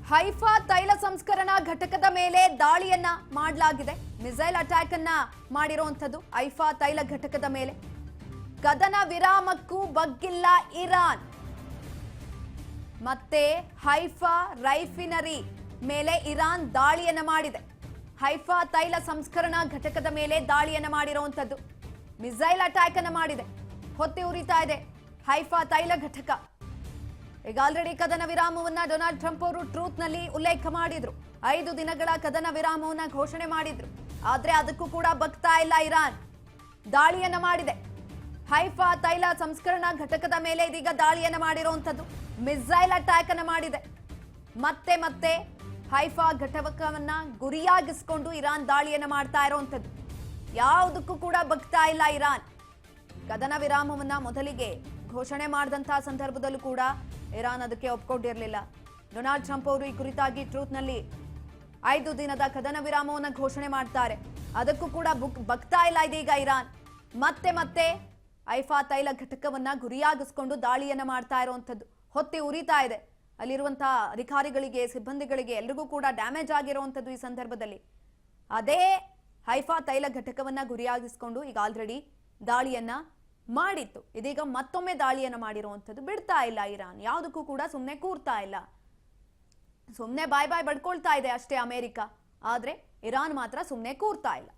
Haifa ತೈಲ ಸಂಸ್ಕರಣಾ ಘಟಕದ ಮೇಲೆ ದಾಳಿಯನ್ನ ಮಾಡಲಾಗಿದೆ. ಮಿಸೈಲ್ ಅಟ್ಯಾಕ್ ಅನ್ನ ಮಾಡಿರುವಂತದ್ದು ಹೈಫಾ ತೈಲ ಘಟಕದ ಮೇಲೆ. ಕದನ ವಿರಾಮಕ್ಕೂ ಬಗ್ಗಿಲ್ಲ ಇರಾನ್. ಮತ್ತೆ ಹೈಫಾ ರೈಫಿನರಿ ಮೇಲೆ ಇರಾನ್ ದಾಳಿಯನ್ನ ಮಾಡಿದೆ. ಹೈಫಾ ತೈಲ ಸಂಸ್ಕರಣಾ ಘಟಕದ ಮೇಲೆ ದಾಳಿಯನ್ನ ಮಾಡಿರುವಂತದ್ದು. ಮಿಸೈಲ್ ಅಟ್ಯಾಕ್ ಅನ್ನ ಮಾಡಿದೆ. ಹೊತ್ತಿ ಉರಿತಾ ಇದೆ ಹೈಫಾ ತೈಲ ಘಟಕ. ಈಗ ಆಲ್ರೆಡಿ ಕದನ ವಿರಾಮವನ್ನ ಡೊನಾಲ್ಡ್ ಟ್ರಂಪ್ ಅವರು ಟ್ರೂತ್ ನಲ್ಲಿ ಉಲ್ಲೇಖ ಮಾಡಿದ್ರು. 5 ದಿನಗಳ ಕದನ ವಿರಾಮವನ್ನ ಘೋಷಣೆ ಮಾಡಿದ್ರು. ಆದ್ರೆ ಅದಕ್ಕೂ ಕೂಡ ಬಗ್ತಾ ಇಲ್ಲ ಇರಾನ್. ದಾಳಿಯನ್ನ ಮಾಡಿದೆ. ಹೈಫಾ ತೈಲ ಸಂಸ್ಕರಣಾ ಘಟಕದ ಮೇಲೆ ಇದೀಗ ದಾಳಿಯನ್ನ ಮಾಡಿರುವಂತದ್ದು. ಮಿಸೈಲ್ ಅಟ್ಯಾಕ್ ಅನ್ನ ಮಾಡಿದೆ. ಮತ್ತೆ ಹೈಫಾ ಘಟಕವನ್ನ ಗುರಿಯಾಗಿಸಿಕೊಂಡು ಇರಾನ್ ದಾಳಿಯನ್ನ ಮಾಡ್ತಾ ಇರುವಂತದ್ದು. ಯಾವುದಕ್ಕೂ ಕೂಡ ಬಗ್ತಾ ಇಲ್ಲ ಇರಾನ್. ಕದನ ವಿರಾಮವನ್ನ ಮೊದಲಿಗೆ ಘೋಷಣೆ ಮಾಡಿದಂತಹ ಸಂದರ್ಭದಲ್ಲೂ ಕೂಡ ಇರಾನ್ ಅದಕ್ಕೆ ಒಪ್ಕೊಂಡಿರಲಿಲ್ಲ. ಡೊನಾಲ್ಡ್ ಟ್ರಂಪ್ ಅವರು ಈ ಕುರಿತಾಗಿ ಟ್ರೂತ್ ನಲ್ಲಿ 5 ದಿನದ ಕದನ ವಿರಾಮವನ್ನು ಘೋಷಣೆ ಮಾಡ್ತಾರೆ. ಅದಕ್ಕೂ ಕೂಡ ಬಗ್ತಾ ಇಲ್ಲ ಇದೀಗ ಇರಾನ್. ಮತ್ತೆ ಹೈಫಾ ತೈಲ ಘಟಕವನ್ನ ಗುರಿಯಾಗಿಸಿಕೊಂಡು ದಾಳಿಯನ್ನ ಮಾಡ್ತಾ ಇರುವಂತದ್ದು. ಹೊತ್ತಿ ಉರಿತಾ ಇದೆ. ಅಲ್ಲಿರುವಂತಹ ಅಧಿಕಾರಿಗಳಿಗೆ, ಸಿಬ್ಬಂದಿಗಳಿಗೆ ಎಲ್ರಿಗೂ ಕೂಡ ಡ್ಯಾಮೇಜ್ ಆಗಿರುವಂತದ್ದು. ಈ ಸಂದರ್ಭದಲ್ಲಿ ಅದೇ ಹೈಫಾ ತೈಲ ಘಟಕವನ್ನ ಗುರಿಯಾಗಿಸಿಕೊಂಡು ಈಗ ಆಲ್ರೆಡಿ ದಾಳಿಯನ್ನ ಮಾಡಿತ್ತು. ಇದೀಗ ಮತ್ತೊಮ್ಮೆ ದಾಳಿಯನ್ನ ಮಾಡಿರುವಂತದ್ದು. ಬಿಡ್ತಾ ಇಲ್ಲ ಇರಾನ್. ಯಾವುದಕ್ಕೂ ಕೂಡ ಸುಮ್ಮನೆ ಕೂರ್ತಾ ಇಲ್ಲ. ಸುಮ್ಮನೆ ಬಾಯ್ ಬಡ್ಕೊಳ್ತಾ ಇದೆ ಅಷ್ಟೇ ಅಮೆರಿಕ. ಆದ್ರೆ ಇರಾನ್ ಮಾತ್ರ ಸುಮ್ಮನೆ ಕೂರ್ತಾ ಇಲ್ಲ.